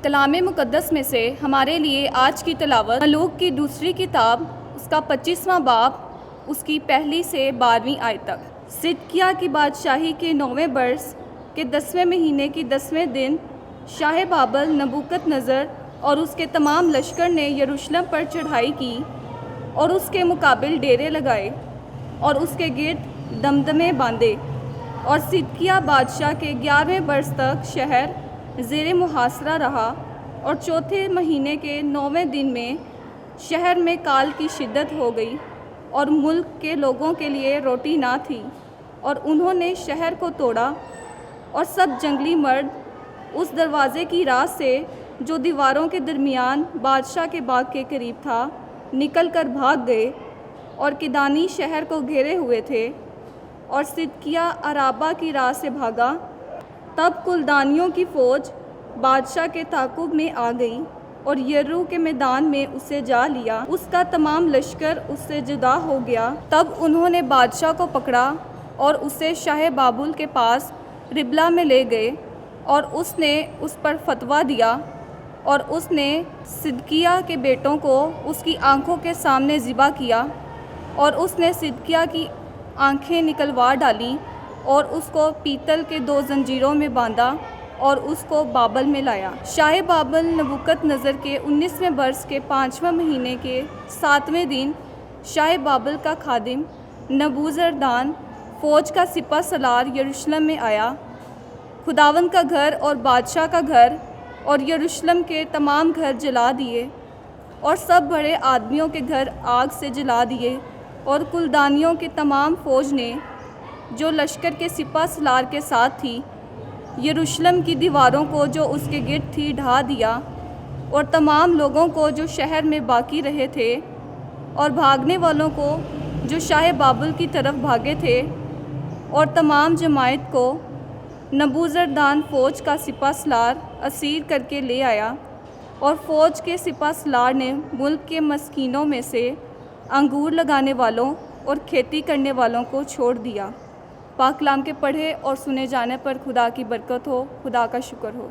کلام مقدس میں سے ہمارے لیے آج کی تلاوت ملوک کی دوسری کتاب، اس کا 25واں باب، اس کی پہلی سے 12ویں آیت تک۔ صدقیہ کی بادشاہی کے 9ویں برس کے 10ویں مہینے کی 10ویں دن شاہ بابل نبوکت نظر اور اس کے تمام لشکر نے یروشلم پر چڑھائی کی اور اس کے مقابل ڈیرے لگائے اور اس کے گرد دمدمے باندھے، اور صدقیہ بادشاہ کے 11ویں برس تک شہر زیر محاصرہ رہا، اور چوتھے مہینے کے 9ویں دن میں شہر میں کال کی شدت ہو گئی اور ملک کے لوگوں کے لیے روٹی نہ تھی، اور انہوں نے شہر کو توڑا، اور سب جنگلی مرد اس دروازے کی راہ سے جو دیواروں کے درمیان بادشاہ کے باغ کے قریب تھا نکل کر بھاگ گئے، اور کدانی شہر کو گھیرے ہوئے تھے، اور صدقیہ عرابہ کی راہ سے بھاگا۔ تب کلدانیوں کی فوج بادشاہ کے تعاقب میں آ گئی اور یرو کے میدان میں اسے جا لیا، اس کا تمام لشکر اس سے جدا ہو گیا۔ تب انہوں نے بادشاہ کو پکڑا اور اسے شاہ بابل کے پاس ربلہ میں لے گئے، اور اس نے اس پر فتویٰ دیا، اور اس نے صدقیہ کے بیٹوں کو اس کی آنکھوں کے سامنے ذبح کیا، اور اس نے صدقیہ کی آنکھیں نکلوا ڈالیں اور اس کو پیتل کے 2 زنجیروں میں باندھا اور اس کو بابل میں لایا۔ شاہ بابل نبوکت نظر کے 19ویں برس کے 5ویں مہینے کے 7ویں دن شاہ بابل کا خادم نبوزردان فوج کا سپہ سالار یروشلم میں آیا۔ خداوند کا گھر اور بادشاہ کا گھر اور یروشلم کے تمام گھر جلا دیے، اور سب بڑے آدمیوں کے گھر آگ سے جلا دیے، اور کلدانیوں کے تمام فوج نے جو لشکر کے سپہ سالار کے ساتھ تھی یروشلم کی دیواروں کو جو اس کے گرد تھی ڈھا دیا، اور تمام لوگوں کو جو شہر میں باقی رہے تھے اور بھاگنے والوں کو جو شاہ بابل کی طرف بھاگے تھے، اور تمام جماعت کو نبوزردان فوج کا سپہ سالار اسیر کر کے لے آیا، اور فوج کے سپہ سالار نے ملک کے مسکینوں میں سے انگور لگانے والوں اور کھیتی کرنے والوں کو چھوڑ دیا۔ پاک کلام کے پڑھے اور سنے جانے پر خدا کی برکت ہو، خدا کا شکر ہو۔